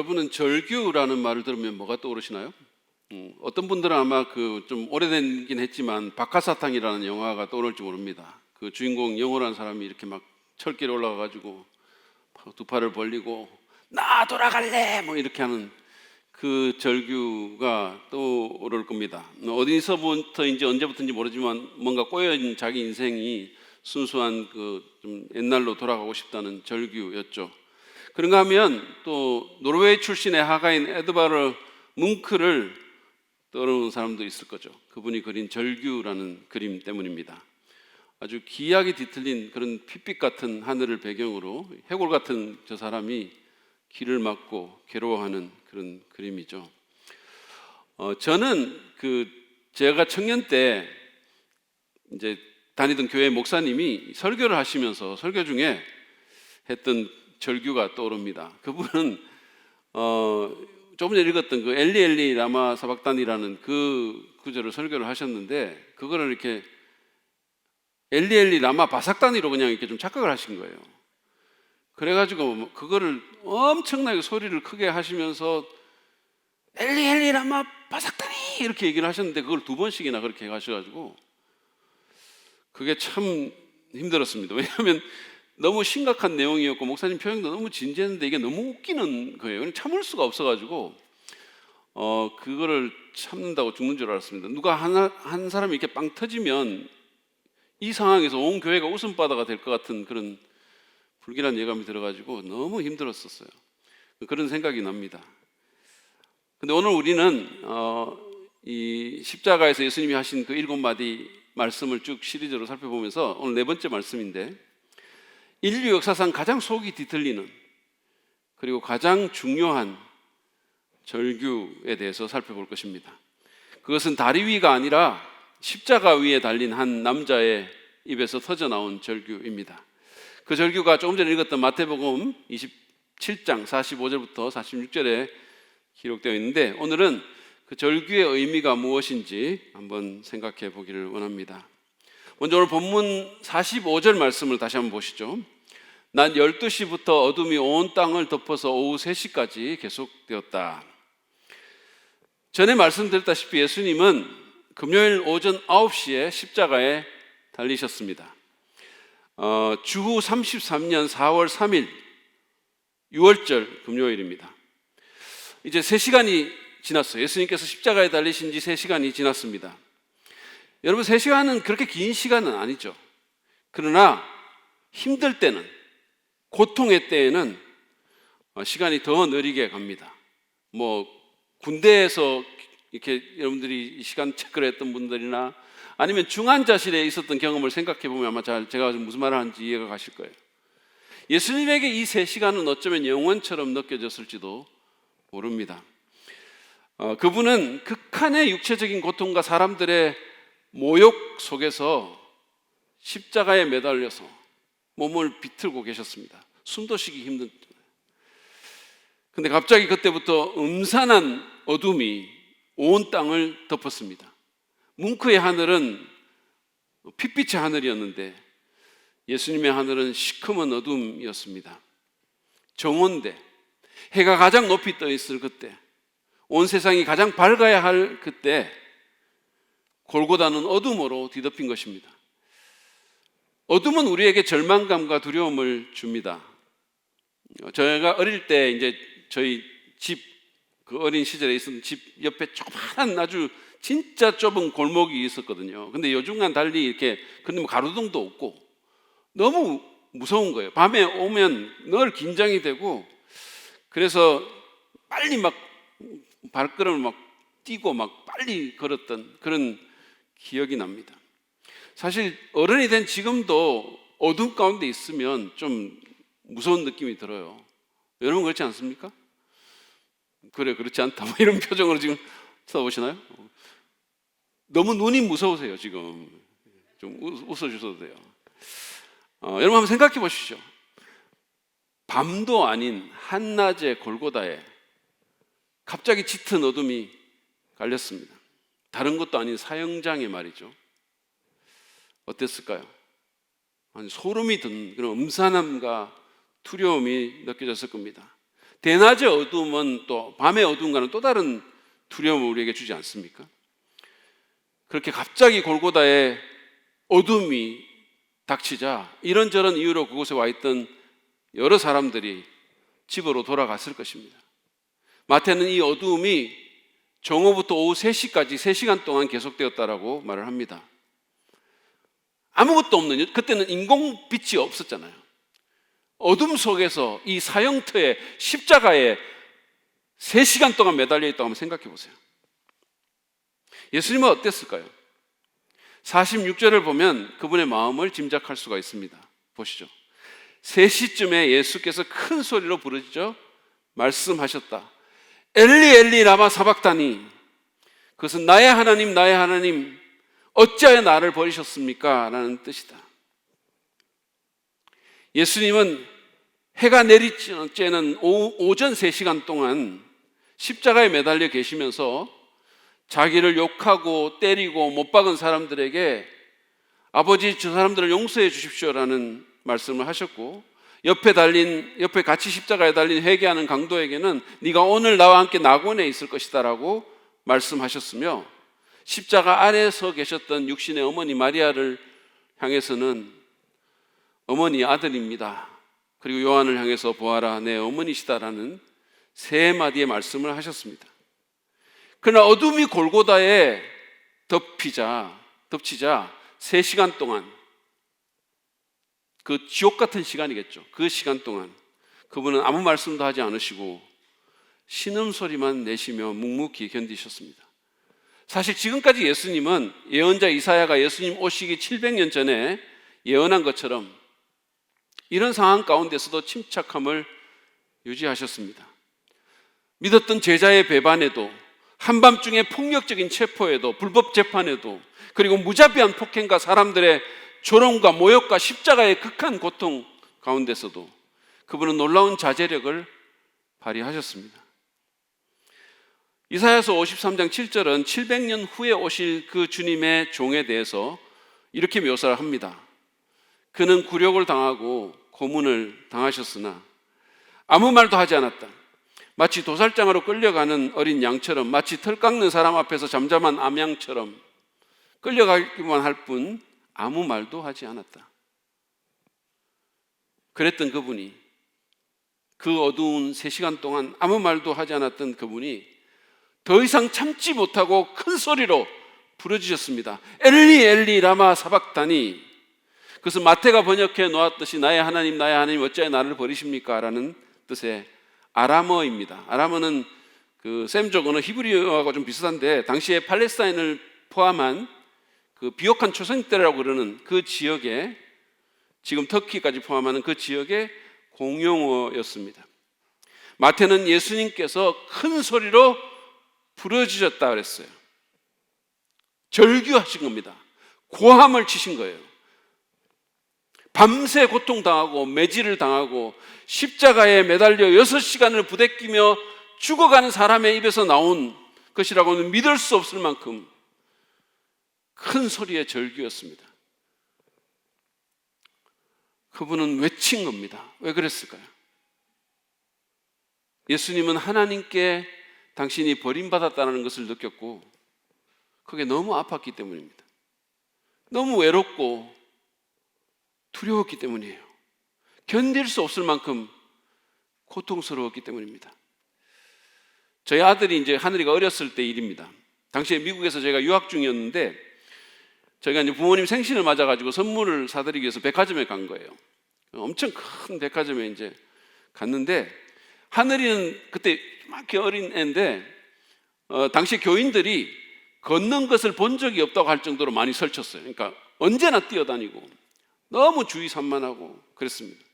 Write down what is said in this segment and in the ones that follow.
여러분은 절규라는 말을 들으면 뭐가 떠오르시나요? 어떤 분들은 아마 그 좀 오래되긴 했지만 박하사탕이라는 영화가 떠오를지 모릅니다. 그 주인공 영호라는 사람이 이렇게 막 철길에 올라가가지고 두 팔을 벌리고 나 돌아갈래 뭐 이렇게 하는 그 절규가 떠오를 겁니다. 어디서부터인지 언제부터인지 모르지만 뭔가 꼬여있는 자기 인생이 순수한 그 좀 옛날로 돌아가고 싶다는 절규였죠. 그런가 하면 또 노르웨이 출신의 화가인 에드바르 뭉크를 떠오르는 사람도 있을 거죠. 그분이 그린 절규라는 그림 때문입니다. 아주 기이하게 뒤틀린 그런 핏빛 같은 하늘을 배경으로 해골 같은 저 사람이 길을 막고 괴로워하는 그런 그림이죠. 저는 제가 청년 때 이제 다니던 교회 목사님이 설교를 하시면서 설교 중에 했던 절규가 떠오릅니다. 그분은 조금 전에 읽었던 그 엘리 엘리 라마 사박단이라는 그 구절을 설교를 하셨는데 그거를 이렇게 엘리 엘리 라마 바삭단이로 그냥 이렇게 좀 착각을 하신 거예요. 그래가지고 그거를 엄청나게 소리를 크게 하시면서 엘리 엘리 라마 바삭단이 이렇게 얘기를 하셨는데 그걸 2번씩이나 그렇게 하셔가지고 그게 참 힘들었습니다. 왜냐하면 너무 심각한 내용이었고 목사님 표현도 너무 진지했는데 이게 너무 웃기는 거예요. 참을 수가 없어가지고 그거를 참는다고 죽는 줄 알았습니다. 누가 한 사람이 이렇게 빵 터지면 이 상황에서 온 교회가 웃음바다가 될 것 같은 그런 불길한 예감이 들어가지고 너무 힘들었었어요. 그런 생각이 납니다. 근데 오늘 우리는 이 십자가에서 예수님이 하신 그 7마디 말씀을 쭉 시리즈로 살펴보면서 오늘 4번째 말씀인데 인류 역사상 가장 속이 뒤틀리는 그리고 가장 중요한 절규에 대해서 살펴볼 것입니다. 그것은 다리 위가 아니라 십자가 위에 달린 한 남자의 입에서 터져나온 절규입니다. 그 절규가 조금 전에 읽었던 마태복음 27장 45절부터 46절에 기록되어 있는데 오늘은 그 절규의 의미가 무엇인지 한번 생각해 보기를 원합니다. 먼저 오늘 본문 45절 말씀을 다시 한번 보시죠. 낮 12시부터 어둠이 온 땅을 덮어서 오후 3시까지 계속되었다. 전에 말씀드렸다시피 예수님은 금요일 오전 9시에 십자가에 달리셨습니다. 주후 33년 4월 3일 6월절 금요일입니다. 이제 3시간이 지났어요. 예수님께서 십자가에 달리신 지 3시간이 지났습니다. 여러분 3시간은 그렇게 긴 시간은 아니죠. 그러나 힘들 때는 고통의 때에는 시간이 더 느리게 갑니다. 뭐 군대에서 이렇게 여러분들이 이 시간 체크를 했던 분들이나 아니면 중환자실에 있었던 경험을 생각해 보면 아마 제가 무슨 말을 하는지 이해가 가실 거예요. 예수님에게 이 3시간은 어쩌면 영원처럼 느껴졌을지도 모릅니다. 그분은 극한의 육체적인 고통과 사람들의 모욕 속에서 십자가에 매달려서 몸을 비틀고 계셨습니다. 숨도 쉬기 힘든. 근데 갑자기 그때부터 음산한 어둠이 온 땅을 덮었습니다. 뭉크의 하늘은 핏빛의 하늘이었는데 예수님의 하늘은 시커먼 어둠이었습니다. 정오인데 해가 가장 높이 떠 있을 그때, 온 세상이 가장 밝아야 할 그때 골고다는 어둠으로 뒤덮인 것입니다. 어둠은 우리에게 절망감과 두려움을 줍니다. 저희가 어릴 때 이제 저희 집 그 어린 시절에 있었던 집 옆에 조그마한 아주 진짜 좁은 골목이 있었거든요. 근데 요즘과는 달리 이렇게 근데 뭐 가로등도 없고 너무 무서운 거예요. 밤에 오면 늘 긴장이 되고 그래서 빨리 막 발걸음을 막 뛰고 막 빨리 걸었던 그런 기억이 납니다. 사실 어른이 된 지금도 어둠 가운데 있으면 좀 무서운 느낌이 들어요. 여러분 그렇지 않습니까? 그래 그렇지 않다 뭐 이런 표정으로 지금 쳐다보시나요? 너무 눈이 무서우세요 지금. 좀 웃어주셔도 돼요. 여러분 한번 생각해 보십시오. 밤도 아닌 한낮의 골고다에 갑자기 짙은 어둠이 갈렸습니다. 다른 것도 아닌 사형장에 말이죠. 어땠을까요? 소름이 든 그런 음산함과 두려움이 느껴졌을 겁니다. 대낮의 어두움은 또 밤의 어두움과는 또 다른 두려움을 우리에게 주지 않습니까? 그렇게 갑자기 골고다에 어둠이 닥치자 이런저런 이유로 그곳에 와 있던 여러 사람들이 집으로 돌아갔을 것입니다. 마태는 이 어두움이 정오부터 오후 3시까지 3시간 동안 계속되었다라고 말을 합니다. 아무것도 없는, 그때는 인공빛이 없었잖아요. 어둠 속에서 이 사형터에 십자가에 3시간 동안 매달려 있다고 한번 생각해 보세요. 예수님은 어땠을까요? 46절을 보면 그분의 마음을 짐작할 수가 있습니다. 보시죠. 3시쯤에 예수께서 큰 소리로 부르짖어 말씀하셨다. 엘리 엘리 라마 사박다니. 그것은 나의 하나님 나의 하나님 어찌하여 나를 버리셨습니까? 라는 뜻이다. 예수님은 해가 내리쬐는 오전 3시간 동안 십자가에 매달려 계시면서 자기를 욕하고 때리고 못 박은 사람들에게 아버지 저 사람들을 용서해 주십시오라는 말씀을 하셨고, 옆에 같이 십자가에 달린 회개하는 강도에게는 네가 오늘 나와 함께 낙원에 있을 것이다 라고 말씀하셨으며, 십자가 아래서 계셨던 육신의 어머니 마리아를 향해서는 어머니 아들입니다, 그리고 요한을 향해서 보아라 내 어머니시다라는 3마디의 말씀을 하셨습니다. 그러나 어둠이 골고다에 덮치자 3시간 동안, 그 지옥 같은 시간이겠죠. 그 시간 동안 그분은 아무 말씀도 하지 않으시고 신음소리만 내시며 묵묵히 견디셨습니다. 사실 지금까지 예수님은 예언자 이사야가 예수님 오시기 700년 전에 예언한 것처럼 이런 상황 가운데서도 침착함을 유지하셨습니다. 믿었던 제자의 배반에도, 한밤중에 폭력적인 체포에도, 불법 재판에도, 그리고 무자비한 폭행과 사람들의 조롱과 모욕과 십자가의 극한 고통 가운데서도 그분은 놀라운 자제력을 발휘하셨습니다. 이사야서 53장 7절은 700년 후에 오실 그 주님의 종에 대해서 이렇게 묘사를 합니다. 그는 굴욕을 당하고 고문을 당하셨으나 아무 말도 하지 않았다. 마치 도살장으로 끌려가는 어린 양처럼, 마치 털 깎는 사람 앞에서 잠잠한 암양처럼 끌려가기만 할 뿐 아무 말도 하지 않았다. 그랬던 그분이, 그 어두운 3시간 동안 아무 말도 하지 않았던 그분이 더 이상 참지 못하고 큰 소리로 부르짖었습니다. 엘리 엘리 라마 사박다니. 그것은 마태가 번역해 놓았듯이 나의 하나님 어찌하여 나를 버리십니까? 라는 뜻의 아람어입니다. 아람어는 그 셈족 언어 히브리어하고 좀 비슷한데, 당시에 팔레스타인을 포함한 그 비옥한 초생떼라고 그러는 그 지역에, 지금 터키까지 포함하는 그 지역의 공용어였습니다. 마태는 예수님께서 큰 소리로 부르짖었다 그랬어요. 절규하신 겁니다. 고함을 치신 거예요. 밤새 고통당하고 매질을 당하고 십자가에 매달려 6시간을 부대끼며 죽어가는 사람의 입에서 나온 것이라고는 믿을 수 없을 만큼 큰 소리의 절규였습니다. 그분은 외친 겁니다. 왜 그랬을까요? 예수님은 하나님께 당신이 버림받았다는 것을 느꼈고 그게 너무 아팠기 때문입니다. 너무 외롭고 두려웠기 때문이에요. 견딜 수 없을 만큼 고통스러웠기 때문입니다. 저희 아들이 이제 하늘이가 어렸을 때 일입니다. 당시에 미국에서 제가 유학 중이었는데, 저희가 이제 부모님 생신을 맞아가지고 선물을 사드리기 위해서 백화점에 간 거예요. 엄청 큰 백화점에 이제 갔는데, 하늘이는 그때 막 어린 애인데, 당시 교인들이 걷는 것을 본 적이 없다고 할 정도로 많이 설쳤어요. 그러니까 언제나 뛰어다니고 너무 주의 산만하고 그랬습니다.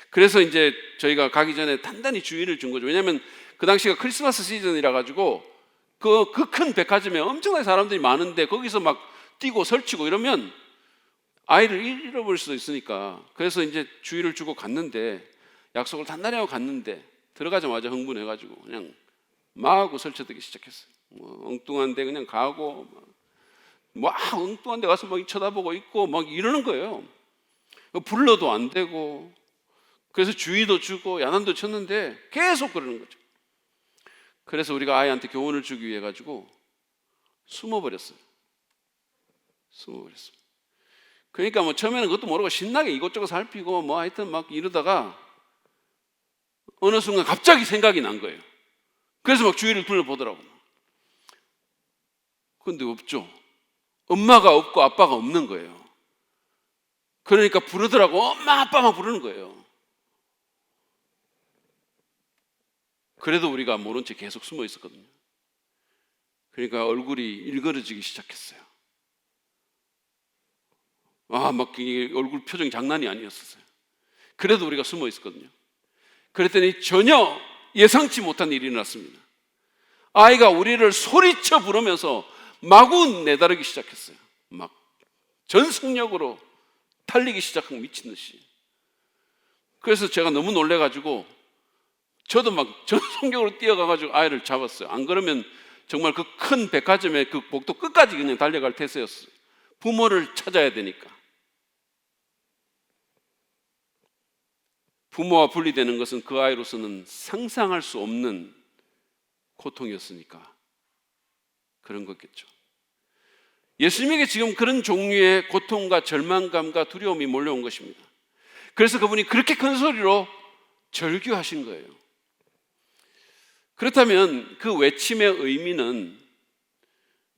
그래서 이제 저희가 가기 전에 단단히 주의를 준 거죠. 왜냐하면 그 당시가 크리스마스 시즌이라 가지고 그 큰 백화점에 엄청나게 사람들이 많은데 거기서 막 뛰고 설치고 이러면 아이를 잃어버릴 수도 있으니까, 그래서 이제 주의를 주고 갔는데, 약속을 단단히 하고 갔는데 들어가자마자 흥분해가지고 그냥 마구 설쳐대기 시작했어요. 엉뚱한 데 그냥 가고 엉뚱한 데 가서 막 쳐다보고 있고 막 이러는 거예요. 불러도 안 되고 그래서 주의도 주고 야단도 쳤는데 계속 그러는 거죠. 그래서 우리가 아이한테 교훈을 주기 위해 가지고 숨어버렸어요. 그러니까 뭐 처음에는 그것도 모르고 신나게 이것저것 살피고 뭐 하여튼 막 이러다가 어느 순간 갑자기 생각이 난 거예요. 그래서 막 주위를 둘러보더라고요. 그런데 없죠. 엄마가 없고 아빠가 없는 거예요. 그러니까 부르더라고. 엄마 아빠만 부르는 거예요. 그래도 우리가 모른 채 계속 숨어 있었거든요. 그러니까 얼굴이 일그러지기 시작했어요. 막 얼굴 표정이 장난이 아니었어요. 그래도 우리가 숨어 있었거든요. 그랬더니 전혀 예상치 못한 일이 일어났습니다. 아이가 우리를 소리쳐 부르면서 마구 내다르기 시작했어요. 막 전속력으로 달리기 시작한 미친 듯이. 그래서 제가 너무 놀래가지고 저도 막 전속력으로 뛰어가가지고 아이를 잡았어요. 안 그러면 정말 그 큰 백화점의 그 복도 끝까지 그냥 달려갈 태세였어요. 부모를 찾아야 되니까. 부모와 분리되는 것은 그 아이로서는 상상할 수 없는 고통이었으니까 그런 거겠죠. 예수님에게 지금 그런 종류의 고통과 절망감과 두려움이 몰려온 것입니다. 그래서 그분이 그렇게 큰 소리로 절규하신 거예요. 그렇다면 그 외침의 의미는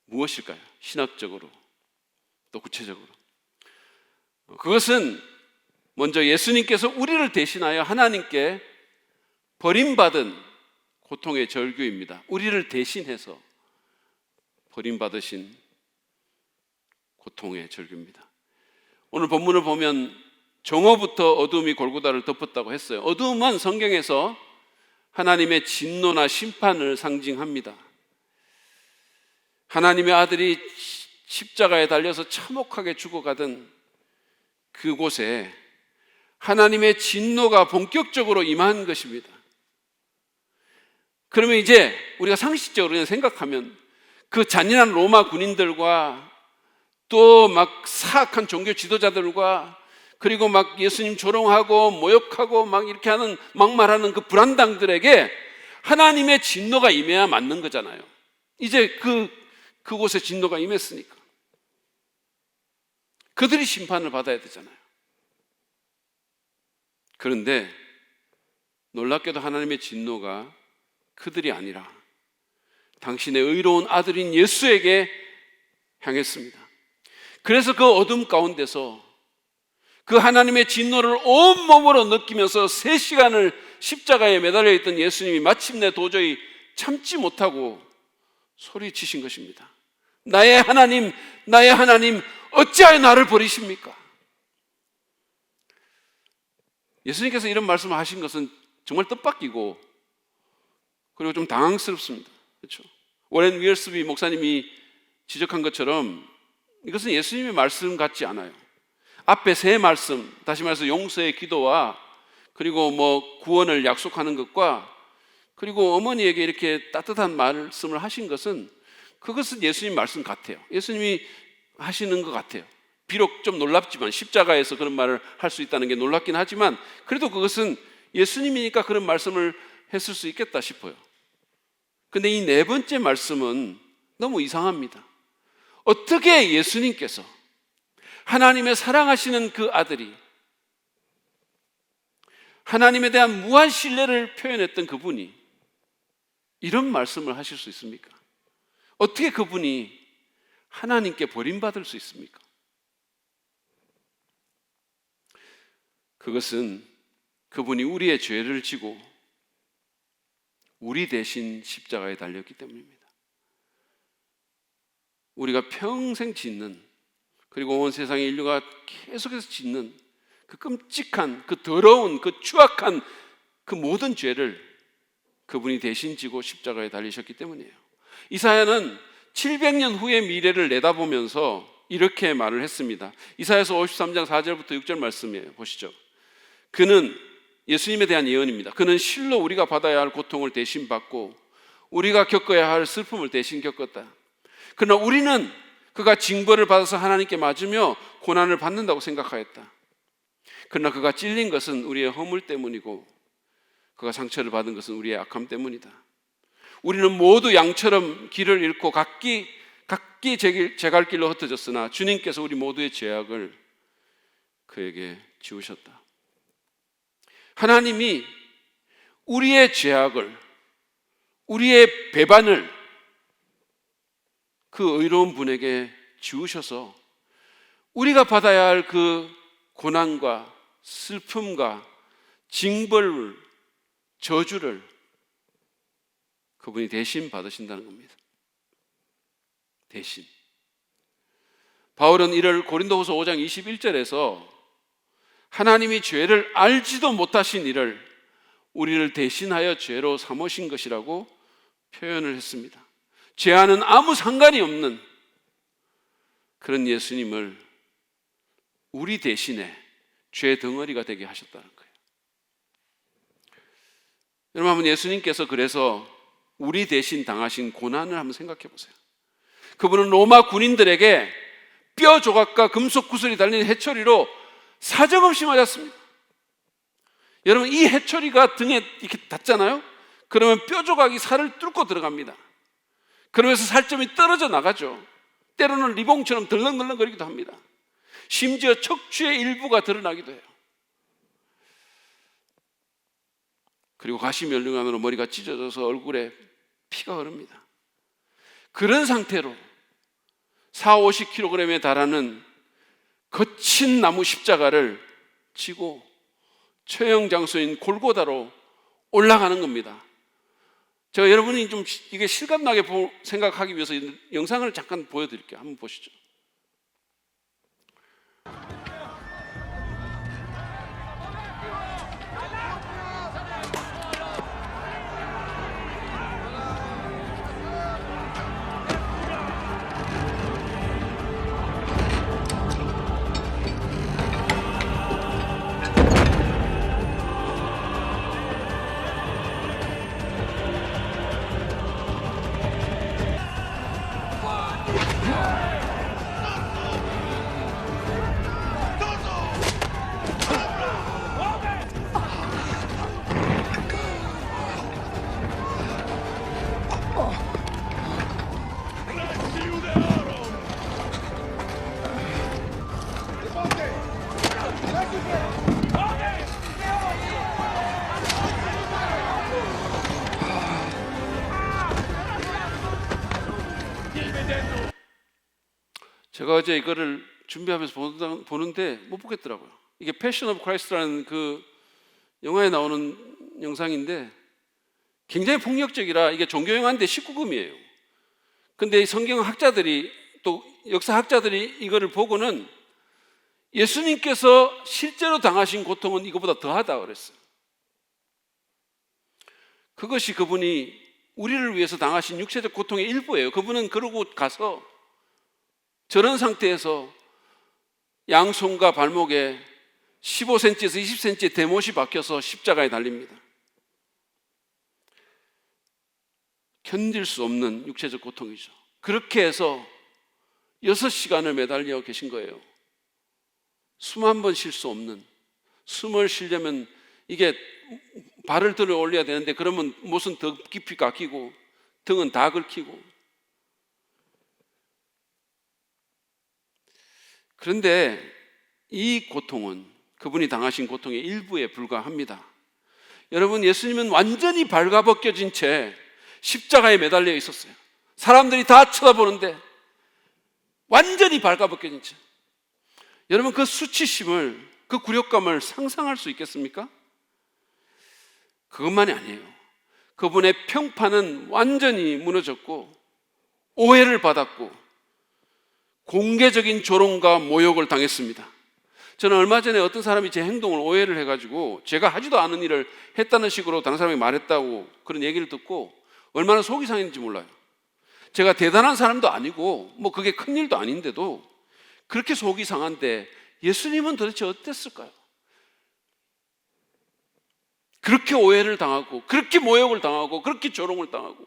무엇일까요? 신학적으로 또 구체적으로. 그것은 먼저 예수님께서 우리를 대신하여 하나님께 버림받은 고통의 절규입니다. 우리를 대신해서 버림받으신 고통의 절규입니다. 오늘 본문을 보면 정오부터 어둠이 골고다를 덮었다고 했어요. 어둠은 성경에서 하나님의 진노나 심판을 상징합니다. 하나님의 아들이 십자가에 달려서 참혹하게 죽어가던 그곳에 하나님의 진노가 본격적으로 임한 것입니다. 그러면 이제 우리가 상식적으로 생각하면 그 잔인한 로마 군인들과 또 막 사악한 종교 지도자들과 그리고 막 예수님 조롱하고 모욕하고 막 이렇게 하는 막말하는 그 불안당들에게 하나님의 진노가 임해야 맞는 거잖아요. 이제 그곳에 진노가 임했으니까 그들이 심판을 받아야 되잖아요. 그런데 놀랍게도 하나님의 진노가 그들이 아니라 당신의 의로운 아들인 예수에게 향했습니다. 그래서 그 어둠 가운데서 그 하나님의 진노를 온몸으로 느끼면서 3시간을 십자가에 매달려 있던 예수님이 마침내 도저히 참지 못하고 소리치신 것입니다. 나의 하나님, 나의 하나님, 어찌하여 나를 버리십니까? 예수님께서 이런 말씀을 하신 것은 정말 뜻밖이고 그리고 좀 당황스럽습니다. 그렇죠? 워렌 위얼스비 목사님이 지적한 것처럼 이것은 예수님의 말씀 같지 않아요. 앞에 3 말씀, 다시 말해서 용서의 기도와 그리고 뭐 구원을 약속하는 것과 그리고 어머니에게 이렇게 따뜻한 말씀을 하신 것은 그것은 예수님 말씀 같아요. 예수님이 하시는 것 같아요. 비록 좀 놀랍지만 십자가에서 그런 말을 할 수 있다는 게 놀랍긴 하지만 그래도 그것은 예수님이니까 그런 말씀을 했을 수 있겠다 싶어요. 근데 이 4번째 말씀은 너무 이상합니다. 어떻게 예수님께서 하나님의 사랑하시는 그 아들이 하나님에 대한 무한 신뢰를 표현했던 그분이 이런 말씀을 하실 수 있습니까? 어떻게 그분이 하나님께 버림받을 수 있습니까? 그것은 그분이 우리의 죄를 지고 우리 대신 십자가에 달렸기 때문입니다. 우리가 평생 짓는 그리고 온 세상의 인류가 계속해서 짓는 그 끔찍한, 그 더러운, 그 추악한 그 모든 죄를 그분이 대신 지고 십자가에 달리셨기 때문이에요. 이사야는 700년 후의 미래를 내다보면서 이렇게 말을 했습니다. 이사야서 53장 4절부터 6절 말씀이에요. 보시죠. 그는 예수님에 대한 예언입니다. 그는 실로 우리가 받아야 할 고통을 대신 받고 우리가 겪어야 할 슬픔을 대신 겪었다. 그러나 우리는 그가 징벌을 받아서 하나님께 맞으며 고난을 받는다고 생각하였다. 그러나 그가 찔린 것은 우리의 허물 때문이고 그가 상처를 받은 것은 우리의 악함 때문이다. 우리는 모두 양처럼 길을 잃고 각기 제 갈 길로 흩어졌으나 주님께서 우리 모두의 죄악을 그에게 지우셨다. 하나님이 우리의 죄악을, 우리의 배반을 그 의로운 분에게 지우셔서 우리가 받아야 할 그 고난과 슬픔과 징벌, 저주를 그분이 대신 받으신다는 겁니다. 대신. 바울은 이를 고린도후서 5장 21절에서 하나님이 죄를 알지도 못하신 이를 우리를 대신하여 죄로 삼으신 것이라고 표현을 했습니다. 죄와는 아무 상관이 없는 그런 예수님을 우리 대신에 죄 덩어리가 되게 하셨다는 거예요. 여러분, 한번 예수님께서 그래서 우리 대신 당하신 고난을 한번 생각해 보세요. 그분은 로마 군인들에게 뼈 조각과 금속 구슬이 달린 해초리로 사정없이 맞았습니다. 여러분, 이 해초리가 등에 이렇게 닿잖아요? 그러면 뼈 조각이 살을 뚫고 들어갑니다. 그러면서 살점이 떨어져 나가죠. 때로는 리봉처럼 덜렁덜렁거리기도 합니다. 심지어 척추의 일부가 드러나기도 해요. 그리고 가시면류관으로 머리가 찢어져서 얼굴에 피가 흐릅니다. 그런 상태로 40-50kg에 달하는 거친 나무 십자가를 지고 처형 장소인 골고다로 올라가는 겁니다. 제가 여러분이 좀 이게 실감나게 생각하기 위해서 영상을 잠깐 보여드릴게요. 한번 보시죠. 제가 어제 이거를 준비하면서 보는데 못 보겠더라고요. 이게 패션 오브 크라이스트라는 그 영화에 나오는 영상인데 굉장히 폭력적이라 이게 종교영화인데 19금이에요. 근데 성경학자들이 또 역사학자들이 이거를 보고는 예수님께서 실제로 당하신 고통은 이거보다 더하다 그랬어요. 그것이 그분이 우리를 위해서 당하신 육체적 고통의 일부예요. 그분은 그러고 가서 저런 상태에서 양손과 발목에 15cm에서 20cm의 대못이 박혀서 십자가에 달립니다. 견딜 수 없는 육체적 고통이죠. 그렇게 해서 6시간을 매달려 계신 거예요. 숨 한 번 쉴 수 없는, 숨을 쉬려면 이게 발을 들어 올려야 되는데 그러면 못은 더 깊이 깎이고 등은 다 긁히고. 그런데 이 고통은 그분이 당하신 고통의 일부에 불과합니다. 여러분, 예수님은 완전히 발가벗겨진 채 십자가에 매달려 있었어요. 사람들이 다 쳐다보는데 완전히 발가벗겨진 채. 여러분, 그 수치심을, 그 굴욕감을 상상할 수 있겠습니까? 그것만이 아니에요. 그분의 평판은 완전히 무너졌고 오해를 받았고 공개적인 조롱과 모욕을 당했습니다. 저는 얼마 전에 어떤 사람이 제 행동을 오해를 해가지고 제가 하지도 않은 일을 했다는 식으로 다른 사람이 말했다고 그런 얘기를 듣고 얼마나 속이 상했는지 몰라요. 제가 대단한 사람도 아니고 뭐 그게 큰일도 아닌데도 그렇게 속이 상한데 예수님은 도대체 어땠을까요? 그렇게 오해를 당하고 그렇게 모욕을 당하고 그렇게 조롱을 당하고.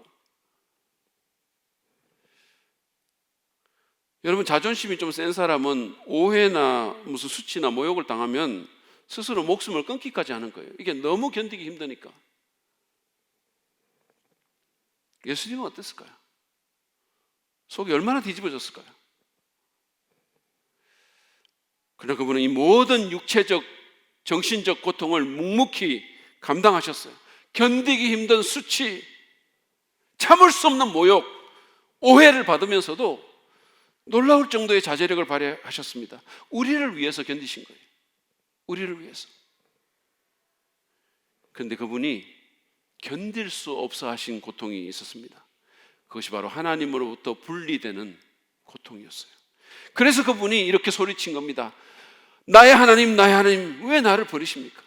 여러분, 자존심이 좀 센 사람은 오해나 무슨 수치나 모욕을 당하면 스스로 목숨을 끊기까지 하는 거예요. 이게 너무 견디기 힘드니까. 예수님은 어땠을까요? 속이 얼마나 뒤집어졌을까요? 그러나 그분은 이 모든 육체적, 정신적 고통을 묵묵히 감당하셨어요. 견디기 힘든 수치, 참을 수 없는 모욕, 오해를 받으면서도 놀라울 정도의 자제력을 발휘하셨습니다. 우리를 위해서 견디신 거예요. 우리를 위해서. 그런데 그분이 견딜 수 없어 하신 고통이 있었습니다. 그것이 바로 하나님으로부터 분리되는 고통이었어요. 그래서 그분이 이렇게 소리친 겁니다. 나의 하나님, 나의 하나님, 왜 나를 버리십니까?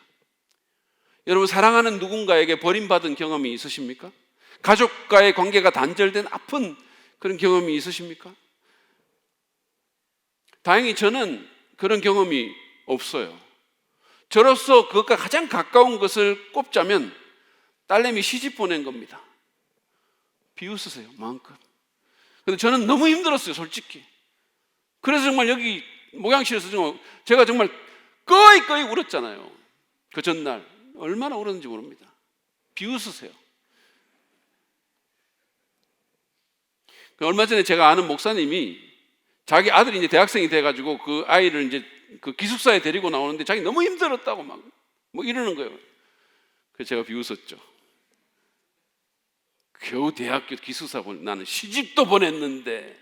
여러분, 사랑하는 누군가에게 버림받은 경험이 있으십니까? 가족과의 관계가 단절된 아픈 그런 경험이 있으십니까? 다행히 저는 그런 경험이 없어요. 저로서 그것과 가장 가까운 것을 꼽자면 딸내미 시집 보낸 겁니다. 비웃으세요, 마음껏. 근데 저는 너무 힘들었어요, 솔직히. 그래서 정말 여기 목양실에서 제가 정말 꺼이 울었잖아요. 그 전날 얼마나 울었는지 모릅니다. 비웃으세요. 얼마 전에 제가 아는 목사님이 자기 아들이 이제 대학생이 돼가지고 그 아이를 이제 그 기숙사에 데리고 나오는데 자기 너무 힘들었다고 막 뭐 이러는 거예요. 그래서 제가 비웃었죠. 겨우 대학교 기숙사 나는 시집도 보냈는데.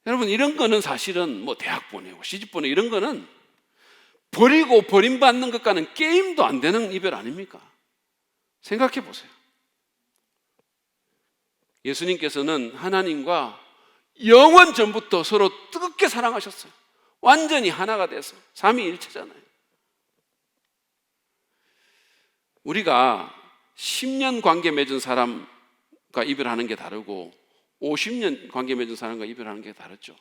여러분, 이런 거는 사실은 뭐 대학 보내고 시집 보내고 이런 거는 버리고 버림받는 것과는 게임도 안 되는 이별 아닙니까? 생각해 보세요. 예수님께서는 하나님과 영원 전부터 서로 뜨겁게 사랑하셨어요. 완전히 하나가 돼서 삼위일체잖아요. 우리가 10년 관계 맺은 사람과 이별하는 게 다르고 50년 관계 맺은 사람과 이별하는 게 다르죠.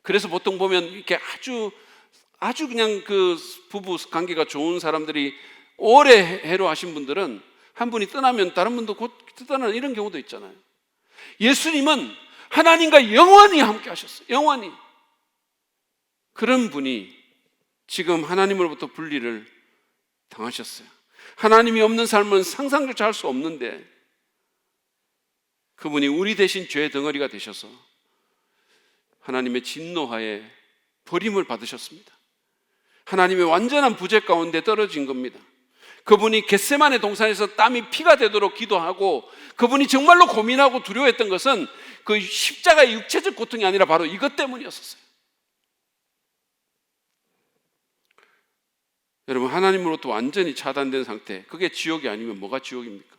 그래서 보통 보면 이렇게 아주 그냥 그 부부 관계가 좋은 사람들이 오래 해로하신 분들은 한 분이 떠나면 다른 분도 곧 떠나는 이런 경우도 있잖아요. 예수님은 하나님과 영원히 함께 하셨어요. 영원히. 그런 분이 지금 하나님으로부터 분리를 당하셨어요. 하나님이 없는 삶은 상상조차 할 수 없는데 그분이 우리 대신 죄의 덩어리가 되셔서 하나님의 진노하에 버림을 받으셨습니다. 하나님의 완전한 부재 가운데 떨어진 겁니다. 그분이 겟세마네 동산에서 땀이 피가 되도록 기도하고 그분이 정말로 고민하고 두려워했던 것은 그 십자가의 육체적 고통이 아니라 바로 이것 때문이었어요. 여러분, 하나님으로부터 완전히 차단된 상태, 그게 지옥이 아니면 뭐가 지옥입니까?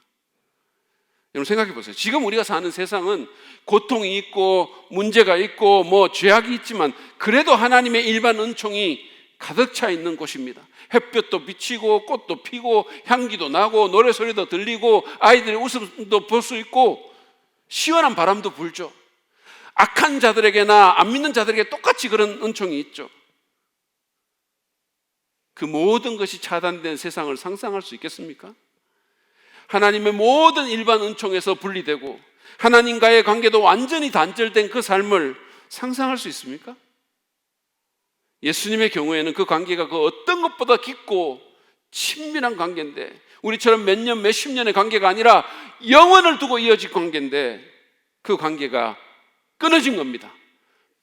여러분 생각해 보세요. 지금 우리가 사는 세상은 고통이 있고 문제가 있고 뭐 죄악이 있지만 그래도 하나님의 일반 은총이 가득 차 있는 곳입니다. 햇볕도 비치고 꽃도 피고 향기도 나고 노래소리도 들리고 아이들의 웃음도 볼 수 있고 시원한 바람도 불죠. 악한 자들에게나 안 믿는 자들에게 똑같이 그런 은총이 있죠. 그 모든 것이 차단된 세상을 상상할 수 있겠습니까? 하나님의 모든 일반 은총에서 분리되고 하나님과의 관계도 완전히 단절된 그 삶을 상상할 수 있습니까? 예수님의 경우에는 그 관계가 그 어떤 것보다 깊고 친밀한 관계인데 우리처럼 몇 년, 몇십 년의 관계가 아니라 영원을 두고 이어질 관계인데 그 관계가 끊어진 겁니다.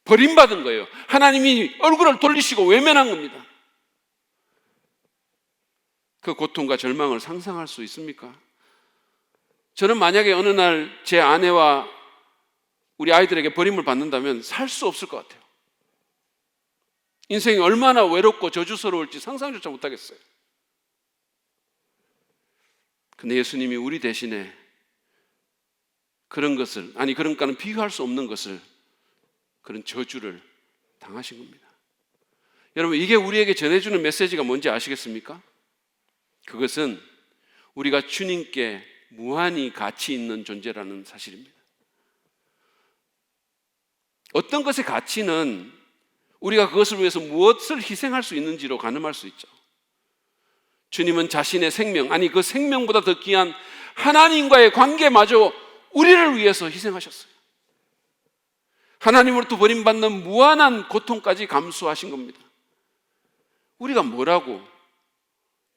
버림받은 거예요. 하나님이 얼굴을 돌리시고 외면한 겁니다. 그 고통과 절망을 상상할 수 있습니까? 저는 만약에 어느 날 제 아내와 우리 아이들에게 버림을 받는다면 살 수 없을 것 같아요. 인생이 얼마나 외롭고 저주스러울지 상상조차 못하겠어요. 근데 예수님이 우리 대신에 그런 것을, 아니 그런가는 비교할 수 없는 것을, 그런 저주를 당하신 겁니다. 여러분, 이게 우리에게 전해주는 메시지가 뭔지 아시겠습니까? 그것은 우리가 주님께 무한히 가치 있는 존재라는 사실입니다. 어떤 것의 가치는 우리가 그것을 위해서 무엇을 희생할 수 있는지로 가늠할 수 있죠. 주님은 자신의 생명, 아니 그 생명보다 더 귀한 하나님과의 관계마저 우리를 위해서 희생하셨어요. 하나님으로부터 버림받는 무한한 고통까지 감수하신 겁니다. 우리가 뭐라고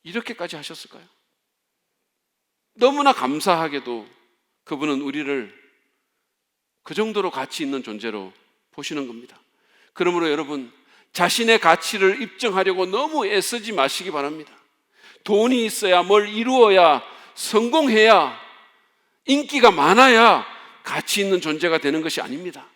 이렇게까지 하셨을까요? 너무나 감사하게도 그분은 우리를 그 정도로 가치 있는 존재로 보시는 겁니다. 그러므로 여러분, 자신의 가치를 입증하려고 너무 애쓰지 마시기 바랍니다. 돈이 있어야, 뭘 이루어야, 성공해야, 인기가 많아야 가치 있는 존재가 되는 것이 아닙니다.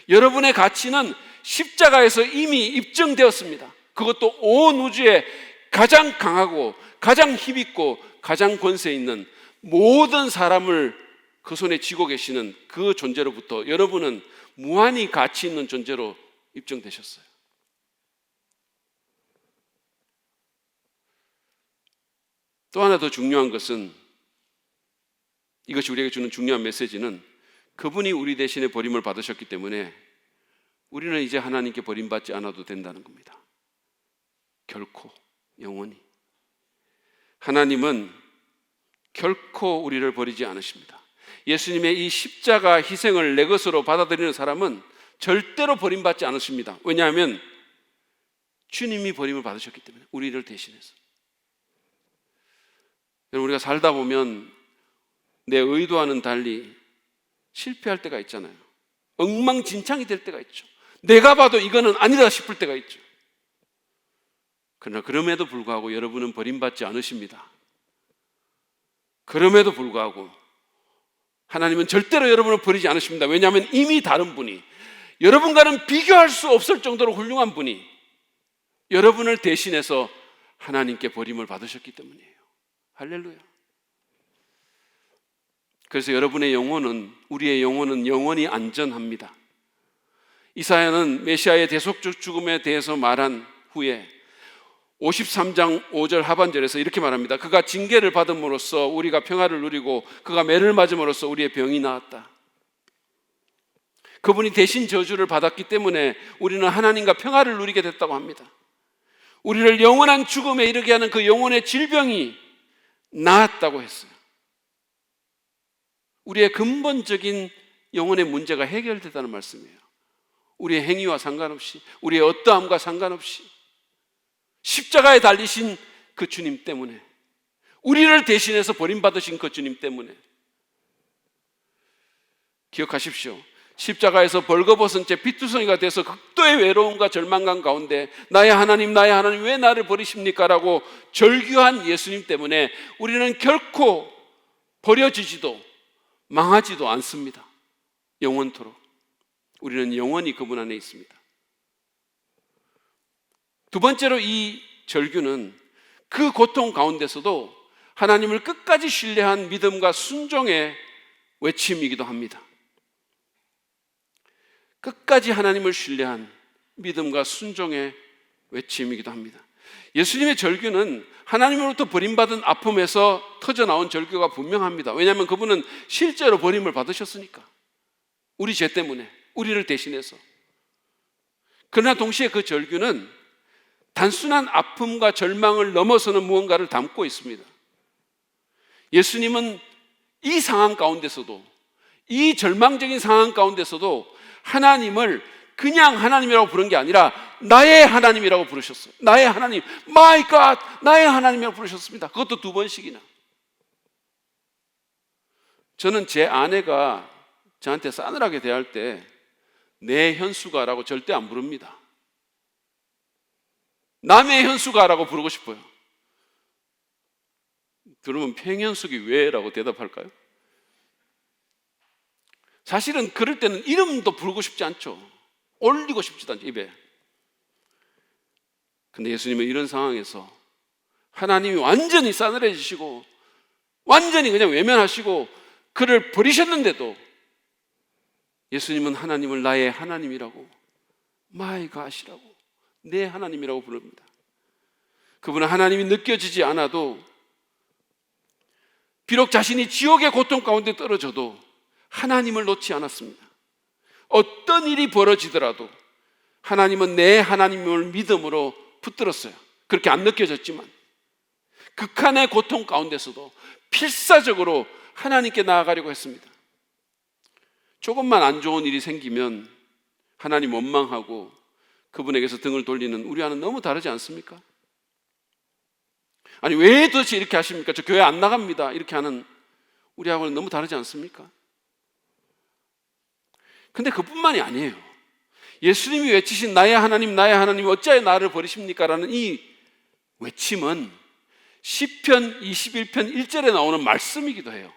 여러분의 가치는 십자가에서 이미 입증되었습니다. 그것도 온 우주에 가장 강하고 가장 힘있고 가장 권세 있는 모든 사람을 그 손에 쥐고 계시는 그 존재로부터 여러분은 무한히 가치 있는 존재로 입증되셨어요. 또 하나 더 중요한 것은, 이것이 우리에게 주는 중요한 메시지는, 그분이 우리 대신에 버림을 받으셨기 때문에 우리는 이제 하나님께 버림받지 않아도 된다는 겁니다. 결코, 영원히. 하나님은 결코 우리를 버리지 않으십니다. 예수님의 이 십자가 희생을 내 것으로 받아들이는 사람은 절대로 버림받지 않으십니다. 왜냐하면 주님이 버림을 받으셨기 때문에, 우리를 대신해서. 여러분, 우리가 살다 보면 내 의도와는 달리 실패할 때가 있잖아요. 엉망진창이 될 때가 있죠. 내가 봐도 이거는 아니다 싶을 때가 있죠. 그러나 그럼에도 불구하고 여러분은 버림받지 않으십니다. 그럼에도 불구하고 하나님은 절대로 여러분을 버리지 않으십니다. 왜냐하면 이미 다른 분이, 여러분과는 비교할 수 없을 정도로 훌륭한 분이 여러분을 대신해서 하나님께 버림을 받으셨기 때문이에요. 할렐루야. 그래서 여러분의 영혼은, 우리의 영혼은 영원히 안전합니다. 이사야는 메시아의 대속적 죽음에 대해서 말한 후에 53장 5절 하반절에서 이렇게 말합니다. 그가 징계를 받음으로써 우리가 평화를 누리고 그가 매를 맞음으로써 우리의 병이 나았다. 그분이 대신 저주를 받았기 때문에 우리는 하나님과 평화를 누리게 됐다고 합니다. 우리를 영원한 죽음에 이르게 하는 그 영혼의 질병이 나았다고 했어요. 우리의 근본적인 영혼의 문제가 해결됐다는 말씀이에요. 우리의 행위와 상관없이, 우리의 어떠함과 상관없이 십자가에 달리신 그 주님 때문에, 우리를 대신해서 버림받으신 그 주님 때문에. 기억하십시오. 십자가에서 벌거벗은 채 피투성이가 돼서 극도의 외로움과 절망감 가운데 나의 하나님, 나의 하나님 왜 나를 버리십니까? 라고 절규한 예수님 때문에 우리는 결코 버려지지도 망하지도 않습니다. 영원토록. 우리는 영원히 그분 안에 있습니다. 두 번째로, 이 절규는 그 고통 가운데서도 하나님을 끝까지 신뢰한 믿음과 순종의 외침이기도 합니다. 끝까지 하나님을 신뢰한 믿음과 순종의 외침이기도 합니다. 예수님의 절규는 하나님으로부터 버림받은 아픔에서 터져나온 절규가 분명합니다. 왜냐하면 그분은 실제로 버림을 받으셨으니까. 우리 죄 때문에, 우리를 대신해서. 그러나 동시에 그 절규는 단순한 아픔과 절망을 넘어서는 무언가를 담고 있습니다. 예수님은 이 상황 가운데서도, 이 절망적인 상황 가운데서도 하나님을 그냥 하나님이라고 부른 게 아니라 나의 하나님이라고 부르셨어요. 나의 하나님, My God, 나의 하나님이라고 부르셨습니다. 그것도 2번씩이나. 저는 제 아내가 저한테 싸늘하게 대할 때 내 현수가라고 절대 안 부릅니다. 남의 현수가라고 부르고 싶어요. 그러면 평현숙이 왜? 라고 대답할까요? 사실은 그럴 때는 이름도 부르고 싶지 않죠. 올리고 싶지도 않죠, 입에. 근데 예수님은 이런 상황에서 하나님이 완전히 싸늘해지시고 완전히 그냥 외면하시고 그를 버리셨는데도 예수님은 하나님을 나의 하나님이라고, My God이라고, 내 하나님이라고 부릅니다. 그분은 하나님이 느껴지지 않아도, 비록 자신이 지옥의 고통 가운데 떨어져도 하나님을 놓지 않았습니다. 어떤 일이 벌어지더라도 하나님은 내 하나님을 믿음으로 붙들었어요. 그렇게 안 느껴졌지만 극한의 고통 가운데서도 필사적으로 하나님께 나아가려고 했습니다. 조금만 안 좋은 일이 생기면 하나님 원망하고 그분에게서 등을 돌리는 우리와는 너무 다르지 않습니까? 아니 왜 도대체 이렇게 하십니까? 저 교회 안 나갑니다. 이렇게 하는 우리하고는 너무 다르지 않습니까? 근데 그뿐만이 아니에요. 예수님이 외치신 나의 하나님 어찌하여 나를 버리십니까? 라는 이 외침은 시편 21편 1절에 나오는 말씀이기도 해요.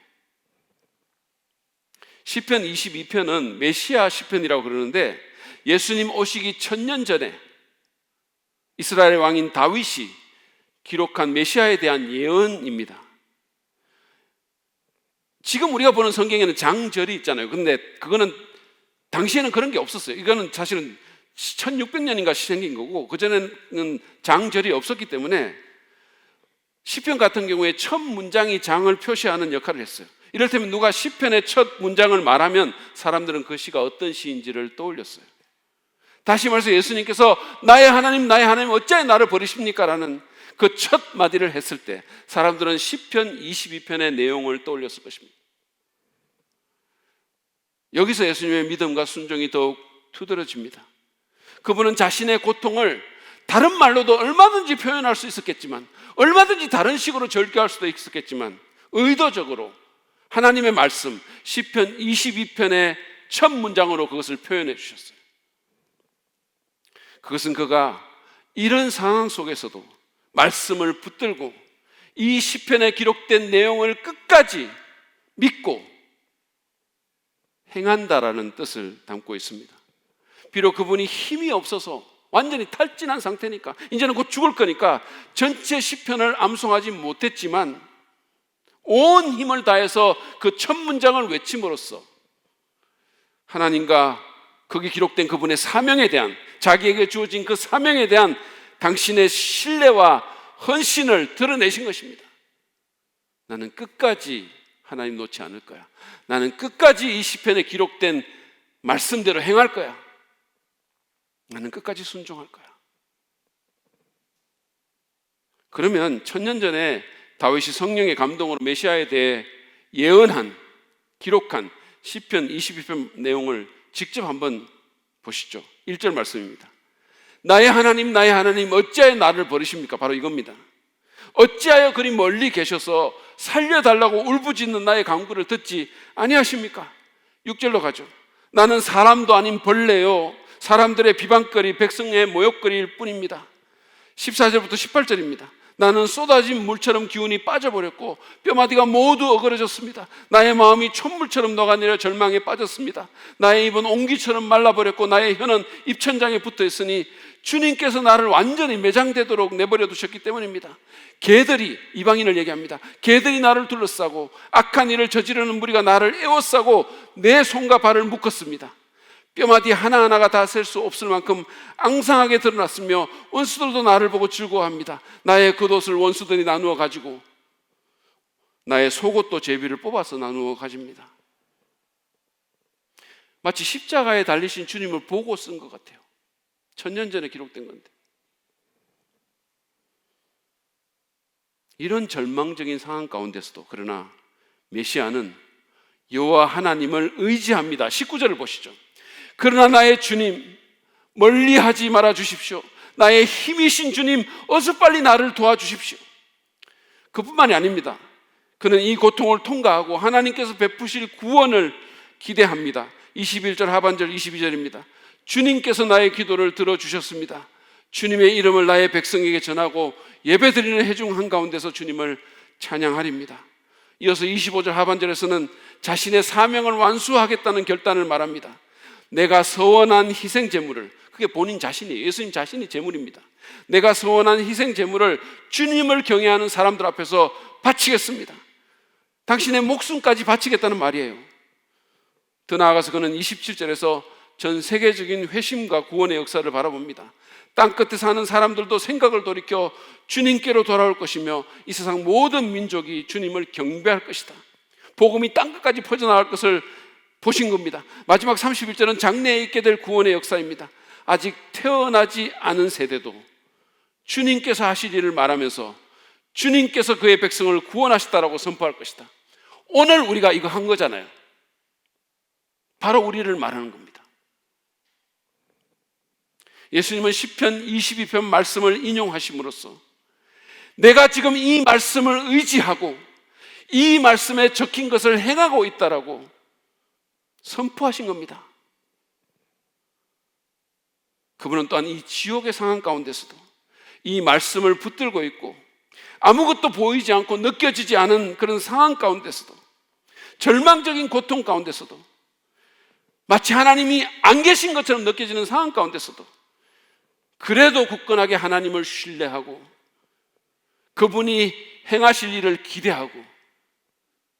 시편 22편은 메시아 시편이라고 그러는데 예수님 오시기 1000년 전에 이스라엘 왕인 다윗이 기록한 메시아에 대한 예언입니다. 지금 우리가 보는 성경에는 장절이 있잖아요. 근데 그거는 당시에는 그런 게 없었어요. 이거는 사실은 1600년인가 생긴 거고 그전에는 장절이 없었기 때문에 시편 같은 경우에 첫 문장이 장을 표시하는 역할을 했어요. 이를테면 누가 시편의 첫 문장을 말하면 사람들은 그 시가 어떤 시인지를 떠올렸어요. 다시 말해서 예수님께서 나의 하나님 어찌하여 나를 버리십니까? 라는 그 첫 마디를 했을 때 사람들은 시편 22편의 내용을 떠올렸을 것입니다. 여기서 예수님의 믿음과 순종이 더욱 두드러집니다. 그분은 자신의 고통을 다른 말로도 얼마든지 표현할 수 있었겠지만, 얼마든지 다른 식으로 절규할 수도 있었겠지만 의도적으로 하나님의 말씀 시편 22편의 첫 문장으로 그것을 표현해 주셨어요. 그것은 그가 이런 상황 속에서도 말씀을 붙들고 이 시편에 기록된 내용을 끝까지 믿고 행한다라는 뜻을 담고 있습니다. 비록 그분이 힘이 없어서 완전히 탈진한 상태니까 이제는 곧 죽을 거니까 전체 시편을 암송하지 못했지만 온 힘을 다해서 그 첫 문장을 외침으로써 하나님과 거기 기록된 그분의 사명에 대한, 자기에게 주어진 그 사명에 대한 당신의 신뢰와 헌신을 드러내신 것입니다. 나는 끝까지 하나님 놓지 않을 거야. 나는 끝까지 이 시편에 기록된 말씀대로 행할 거야. 나는 끝까지 순종할 거야. 그러면 1000년 전에 다윗이 성령의 감동으로 메시아에 대해 예언한, 기록한 시편 22편 내용을 직접 한번 보시죠. 1절 말씀입니다. 나의 하나님 어찌하여 나를 버리십니까? 바로 이겁니다. 어찌하여 그리 멀리 계셔서 살려달라고 울부짖는 나의 간구를 듣지 아니하십니까? 6절로 가죠. 나는 사람도 아닌 벌레요, 사람들의 비방거리, 백성의 모욕거리일 뿐입니다. 14절부터 18절입니다. 나는 쏟아진 물처럼 기운이 빠져버렸고 뼈마디가 모두 어그러졌습니다. 나의 마음이 촛물처럼 녹아내려 절망에 빠졌습니다. 나의 입은 옹기처럼 말라버렸고 나의 혀는 입천장에 붙어있으니 주님께서 나를 완전히 매장되도록 내버려 두셨기 때문입니다. 개들이, 이방인을 얘기합니다. 개들이 나를 둘러싸고 악한 일을 저지르는 무리가 나를 에워싸고 내 손과 발을 묶었습니다. 뼈마디 하나하나가 다 셀 수 없을 만큼 앙상하게 드러났으며 원수들도 나를 보고 즐거워합니다. 나의 겉옷을 원수들이 나누어 가지고 나의 속옷도 제비를 뽑아서 나누어 가집니다. 마치 십자가에 달리신 주님을 보고 쓴 것 같아요. 1000년 전에 기록된 건데. 이런 절망적인 상황 가운데서도 그러나 메시아는 여호와 하나님을 의지합니다. 19절을 보시죠. 그러나 나의 주님, 멀리하지 말아 주십시오. 나의 힘이신 주님, 어서 빨리 나를 도와주십시오. 그뿐만이 아닙니다. 그는 이 고통을 통과하고 하나님께서 베푸실 구원을 기대합니다. 21절 하반절 22절입니다. 주님께서 나의 기도를 들어주셨습니다. 주님의 이름을 나의 백성에게 전하고 예배드리는 회중 한가운데서 주님을 찬양하리입니다. 이어서 25절 하반절에서는 자신의 사명을 완수하겠다는 결단을 말합니다. 내가 서원한 희생 제물을, 그게 본인 자신이에요. 예수님 자신이 제물입니다. 내가 서원한 희생 제물을 주님을 경외하는 사람들 앞에서 바치겠습니다. 당신의 목숨까지 바치겠다는 말이에요. 더 나아가서 그는 27절에서 전 세계적인 회심과 구원의 역사를 바라봅니다. 땅끝에 사는 사람들도 생각을 돌이켜 주님께로 돌아올 것이며 이 세상 모든 민족이 주님을 경배할 것이다. 복음이 땅끝까지 퍼져나갈 것을 보신 겁니다. 마지막 31절은 장래에 있게 될 구원의 역사입니다. 아직 태어나지 않은 세대도 주님께서 하실 일을 말하면서 주님께서 그의 백성을 구원하시다라고 선포할 것이다. 오늘 우리가 이거 한 거잖아요. 바로 우리를 말하는 겁니다. 예수님은 시편 22편 말씀을 인용하심으로써 내가 지금 이 말씀을 의지하고 이 말씀에 적힌 것을 행하고 있다라고 선포하신 겁니다. 그분은 또한 이 지옥의 상황 가운데서도 이 말씀을 붙들고 있고 아무것도 보이지 않고 느껴지지 않은 그런 상황 가운데서도, 절망적인 고통 가운데서도, 마치 하나님이 안 계신 것처럼 느껴지는 상황 가운데서도 그래도 굳건하게 하나님을 신뢰하고 그분이 행하실 일을 기대하고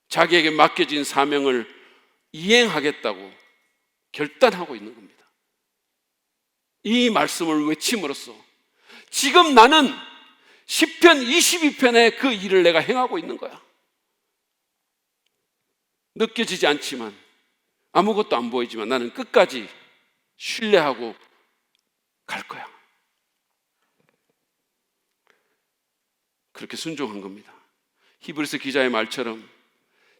자기에게 맡겨진 사명을 이행하겠다고 결단하고 있는 겁니다. 이 말씀을 외침으로써 지금 나는 시편 22편의 그 일을 내가 행하고 있는 거야. 느껴지지 않지만, 아무것도 안 보이지만 나는 끝까지 신뢰하고 갈 거야. 그렇게 순종한 겁니다. 히브리서 기자의 말처럼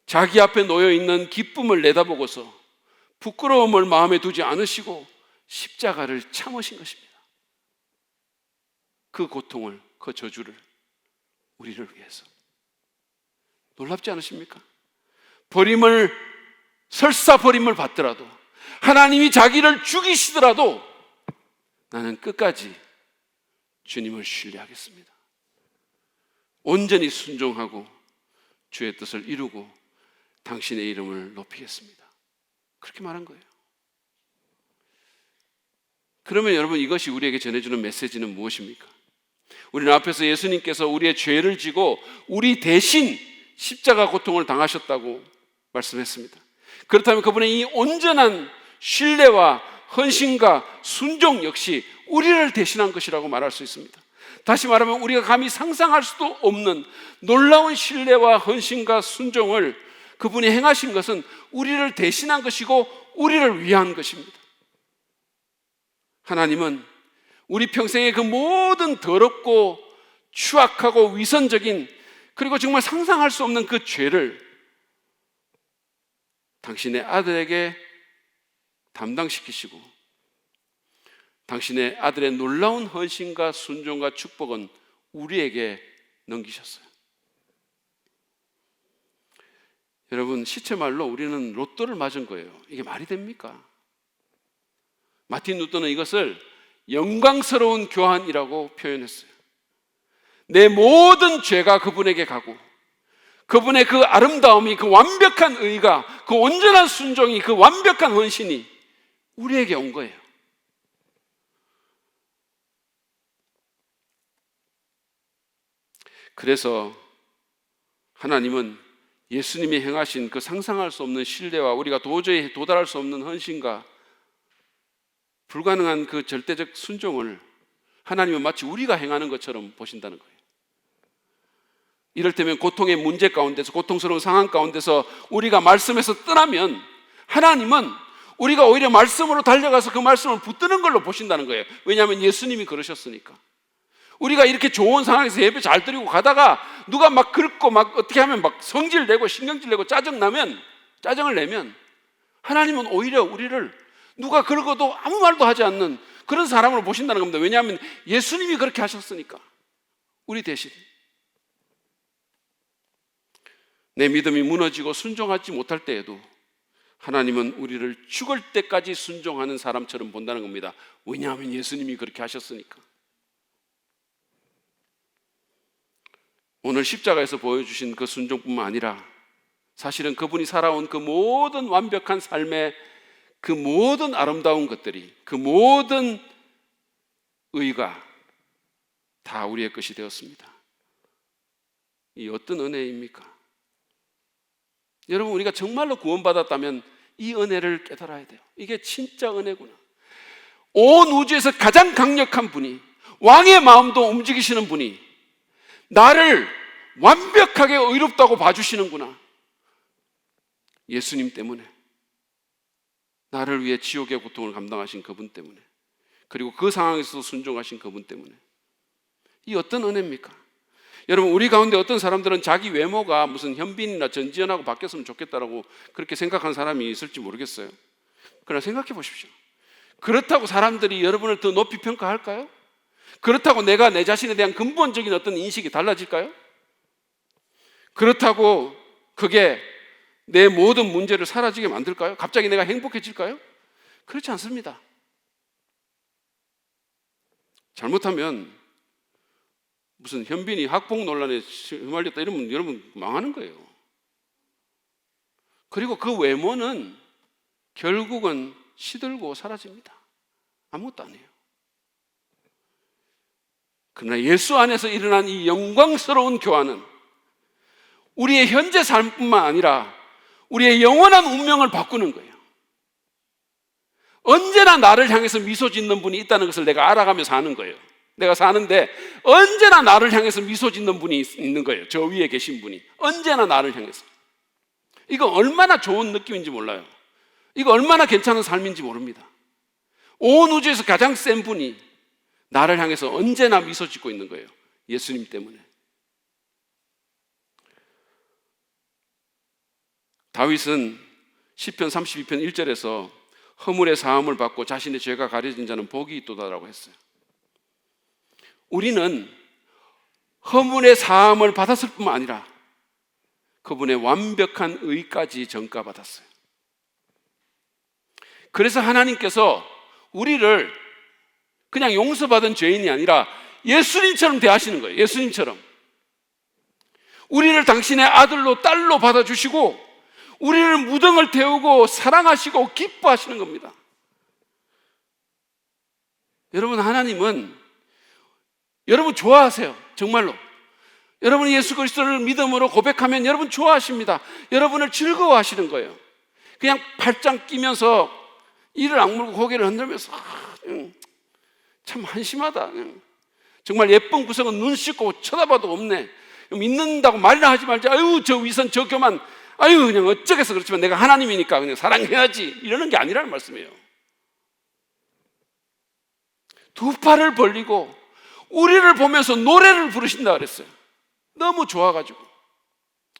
자기 앞에 놓여 있는 기쁨을 내다보고서 부끄러움을 마음에 두지 않으시고 십자가를 참으신 것입니다. 그 고통을, 그 저주를 우리를 위해서. 놀랍지 않으십니까? 설사 버림을 받더라도, 하나님이 자기를 죽이시더라도 나는 끝까지 주님을 신뢰하겠습니다. 온전히 순종하고 주의 뜻을 이루고 당신의 이름을 높이겠습니다. 그렇게 말한 거예요. 그러면 여러분, 이것이 우리에게 전해주는 메시지는 무엇입니까? 우리는 앞에서 예수님께서 우리의 죄를 지고 우리 대신 십자가 고통을 당하셨다고 말씀했습니다. 그렇다면 그분의 이 온전한 신뢰와 헌신과 순종 역시 우리를 대신한 것이라고 말할 수 있습니다. 다시 말하면 우리가 감히 상상할 수도 없는 놀라운 신뢰와 헌신과 순종을 그분이 행하신 것은 우리를 대신한 것이고 우리를 위한 것입니다. 하나님은 우리 평생의 그 모든 더럽고 추악하고 위선적인, 그리고 정말 상상할 수 없는 그 죄를 당신의 아들에게 담당시키시고 당신의 아들의 놀라운 헌신과 순종과 축복은 우리에게 넘기셨어요. 여러분, 시체말로 우리는 로또를 맞은 거예요. 이게 말이 됩니까? 마틴 루터는 이것을 영광스러운 교환이라고 표현했어요. 내 모든 죄가 그분에게 가고 그분의 그 아름다움이, 그 완벽한 의가, 그 온전한 순종이, 그 완벽한 헌신이 우리에게 온 거예요. 그래서 하나님은 예수님이 행하신 그 상상할 수 없는 신뢰와 우리가 도저히 도달할 수 없는 헌신과 불가능한 그 절대적 순종을 하나님은 마치 우리가 행하는 것처럼 보신다는 거예요. 이를테면 고통의 문제 가운데서, 고통스러운 상황 가운데서 우리가 말씀에서 떠나면 하나님은 우리가 오히려 말씀으로 달려가서 그 말씀을 붙드는 걸로 보신다는 거예요. 왜냐하면 예수님이 그러셨으니까. 우리가 이렇게 좋은 상황에서 예배 잘 드리고 가다가 누가 막 긁고 막 어떻게 하면 막 성질 내고 신경질 내고 짜증을 내면 하나님은 오히려 우리를 누가 긁어도 아무 말도 하지 않는 그런 사람으로 보신다는 겁니다. 왜냐하면 예수님이 그렇게 하셨으니까. 우리 대신. 내 믿음이 무너지고 순종하지 못할 때에도 하나님은 우리를 죽을 때까지 순종하는 사람처럼 본다는 겁니다. 왜냐하면 예수님이 그렇게 하셨으니까. 오늘 십자가에서 보여주신 그 순종뿐만 아니라 사실은 그분이 살아온 그 모든 완벽한 삶의 그 모든 아름다운 것들이, 그 모든 의가 다 우리의 것이 되었습니다. 이 어떤 은혜입니까? 여러분, 우리가 정말로 구원받았다면 이 은혜를 깨달아야 돼요. 이게 진짜 은혜구나. 온 우주에서 가장 강력한 분이, 왕의 마음도 움직이시는 분이 나를 완벽하게 의롭다고 봐주시는구나. 예수님 때문에, 나를 위해 지옥의 고통을 감당하신 그분 때문에, 그리고 그 상황에서도 순종하신 그분 때문에. 이 어떤 은혜입니까? 여러분, 우리 가운데 어떤 사람들은 자기 외모가 무슨 현빈이나 전지현하고 바뀌었으면 좋겠다라고 그렇게 생각하는 사람이 있을지 모르겠어요. 그러나 생각해 보십시오. 그렇다고 사람들이 여러분을 더 높이 평가할까요? 그렇다고 내가 내 자신에 대한 근본적인 어떤 인식이 달라질까요? 그렇다고 그게 내 모든 문제를 사라지게 만들까요? 갑자기 내가 행복해질까요? 그렇지 않습니다. 잘못하면 무슨 현빈이 학폭 논란에 휘말렸다 이러면 여러분 망하는 거예요. 그리고 그 외모는 결국은 시들고 사라집니다. 아무것도 아니에요. 그러나 예수 안에서 일어난 이 영광스러운 교환은 우리의 현재 삶뿐만 아니라 우리의 영원한 운명을 바꾸는 거예요. 언제나 나를 향해서 미소 짓는 분이 있다는 것을 내가 알아가며 사는 거예요. 내가 사는데 언제나 나를 향해서 미소 짓는 분이 있는 거예요. 저 위에 계신 분이 언제나 나를 향해서. 이거 얼마나 좋은 느낌인지 몰라요. 이거 얼마나 괜찮은 삶인지 모릅니다. 온 우주에서 가장 센 분이 나를 향해서 언제나 미소 짓고 있는 거예요. 예수님 때문에. 다윗은 시편 32편 1절에서 허물의 사함을 받고 자신의 죄가 가려진 자는 복이 있도다라고 했어요. 우리는 허물의 사함을 받았을 뿐만 아니라 그분의 완벽한 의까지 전가받았어요. 그래서 하나님께서 우리를 그냥 용서받은 죄인이 아니라 예수님처럼 대하시는 거예요. 예수님처럼. 우리를 당신의 아들로 딸로 받아주시고 우리를 무덤을 태우고 사랑하시고 기뻐하시는 겁니다. 여러분, 하나님은 여러분 좋아하세요. 정말로. 여러분이 예수 그리스도를 믿음으로 고백하면 여러분 좋아하십니다. 여러분을 즐거워하시는 거예요. 그냥 팔짱 끼면서 이를 악물고 고개를 흔들면서 참 한심하다. 정말 예쁜 구석은 눈 씻고 쳐다봐도 없네. 믿는다고 말이나 하지 말자. 아유, 저 위선 저 교만, 아유, 그냥 어쩌겠어. 그렇지만 내가 하나님이니까 그냥 사랑해야지. 이러는 게 아니라는 말씀이에요. 두 팔을 벌리고 우리를 보면서 노래를 부르신다 그랬어요. 너무 좋아가지고.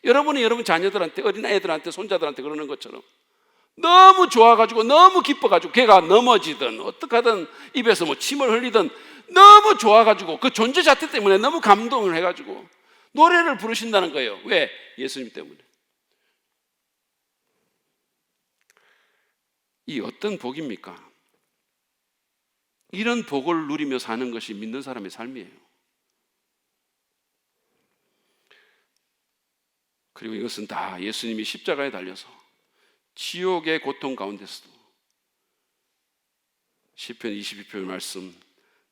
여러분이 여러분 자녀들한테, 어린아이들한테, 손자들한테 그러는 것처럼 너무 좋아가지고, 너무 기뻐가지고, 걔가 넘어지든 어떻게 하든 입에서 뭐 침을 흘리든 너무 좋아가지고 그 존재 자체 때문에 너무 감동을 해가지고 노래를 부르신다는 거예요. 왜? 예수님 때문에. 이 어떤 복입니까? 이런 복을 누리며 사는 것이 믿는 사람의 삶이에요. 그리고 이것은 다 예수님이 십자가에 달려서 지옥의 고통 가운데서도 시편 22편 말씀,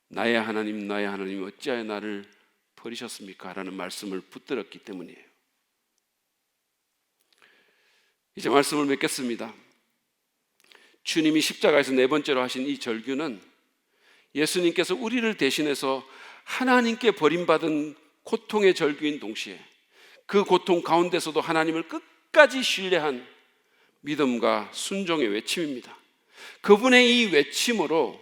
나의 하나님 나의 하나님 어찌하여 나를 버리셨습니까? 라는 말씀을 붙들었기 때문이에요. 이제 말씀을 맺겠습니다. 주님이 십자가에서 네 번째로 하신 이 절규는 예수님께서 우리를 대신해서 하나님께 버림받은 고통의 절규인 동시에 그 고통 가운데서도 하나님을 끝까지 신뢰한 믿음과 순종의 외침입니다. 그분의 이 외침으로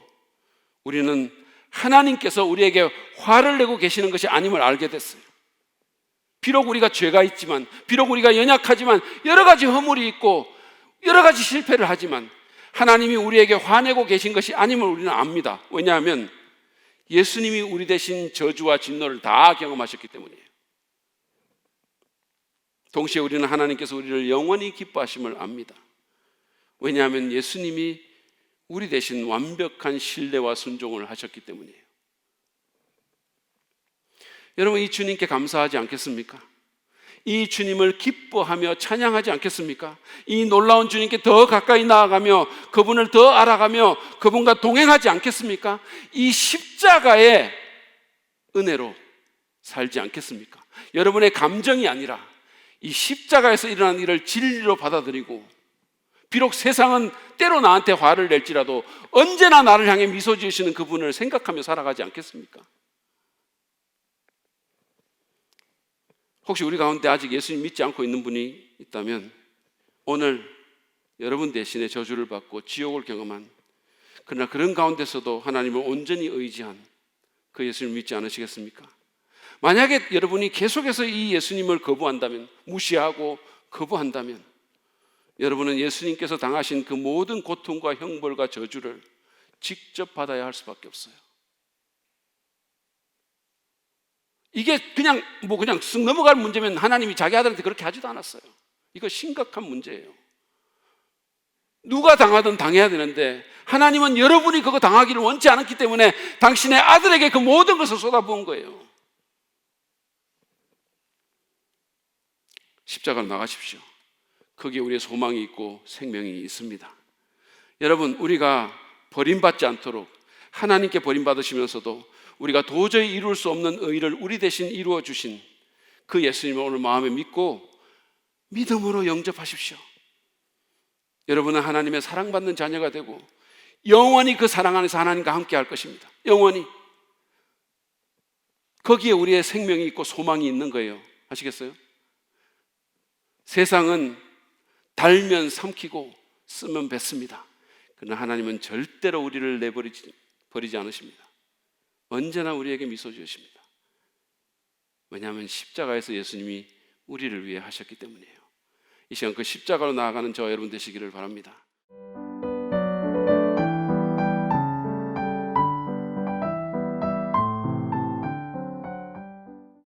우리는 하나님께서 우리에게 화를 내고 계시는 것이 아님을 알게 됐어요. 비록 우리가 죄가 있지만, 비록 우리가 연약하지만, 여러 가지 허물이 있고 여러 가지 실패를 하지만 하나님이 우리에게 화내고 계신 것이 아님을 우리는 압니다. 왜냐하면 예수님이 우리 대신 저주와 진노를 다 경험하셨기 때문이에요. 동시에 우리는 하나님께서 우리를 영원히 기뻐하심을 압니다. 왜냐하면 예수님이 우리 대신 완벽한 신뢰와 순종을 하셨기 때문이에요. 여러분, 이 주님께 감사하지 않겠습니까? 이 주님을 기뻐하며 찬양하지 않겠습니까? 이 놀라운 주님께 더 가까이 나아가며 그분을 더 알아가며 그분과 동행하지 않겠습니까? 이 십자가의 은혜로 살지 않겠습니까? 여러분의 감정이 아니라 이 십자가에서 일어난 일을 진리로 받아들이고, 비록 세상은 때로 나한테 화를 낼지라도 언제나 나를 향해 미소 지으시는 그분을 생각하며 살아가지 않겠습니까? 혹시 우리 가운데 아직 예수님 믿지 않고 있는 분이 있다면 오늘 여러분 대신에 저주를 받고 지옥을 경험한, 그러나 그런 가운데서도 하나님을 온전히 의지한 그 예수님을 믿지 않으시겠습니까? 만약에 여러분이 계속해서 이 예수님을 거부한다면, 무시하고 거부한다면 여러분은 예수님께서 당하신 그 모든 고통과 형벌과 저주를 직접 받아야 할 수밖에 없어요. 이게 그냥 쓱 넘어갈 문제면 하나님이 자기 아들한테 그렇게 하지도 않았어요. 이거 심각한 문제예요. 누가 당하든 당해야 되는데 하나님은 여러분이 그거 당하기를 원치 않았기 때문에 당신의 아들에게 그 모든 것을 쏟아부은 거예요. 십자가로 나가십시오. 거기에 우리의 소망이 있고 생명이 있습니다. 여러분, 우리가 버림받지 않도록 하나님께 버림받으시면서도 우리가 도저히 이룰 수 없는 의를 우리 대신 이루어 주신 그 예수님을 오늘 마음에 믿고 믿음으로 영접하십시오. 여러분은 하나님의 사랑받는 자녀가 되고 영원히 그 사랑 안에서 하나님과 함께 할 것입니다. 영원히. 거기에 우리의 생명이 있고 소망이 있는 거예요. 아시겠어요? 세상은 달면 삼키고 쓰면 뱉습니다. 그러나 하나님은 절대로 우리를 버리지 않으십니다. 언제나 우리에게 미소 지으십니다. 왜냐하면 십자가에서 예수님이 우리를 위해 하셨기 때문이에요. 이 시간 그 십자가로 나아가는 저와 여러분 되시기를 바랍니다.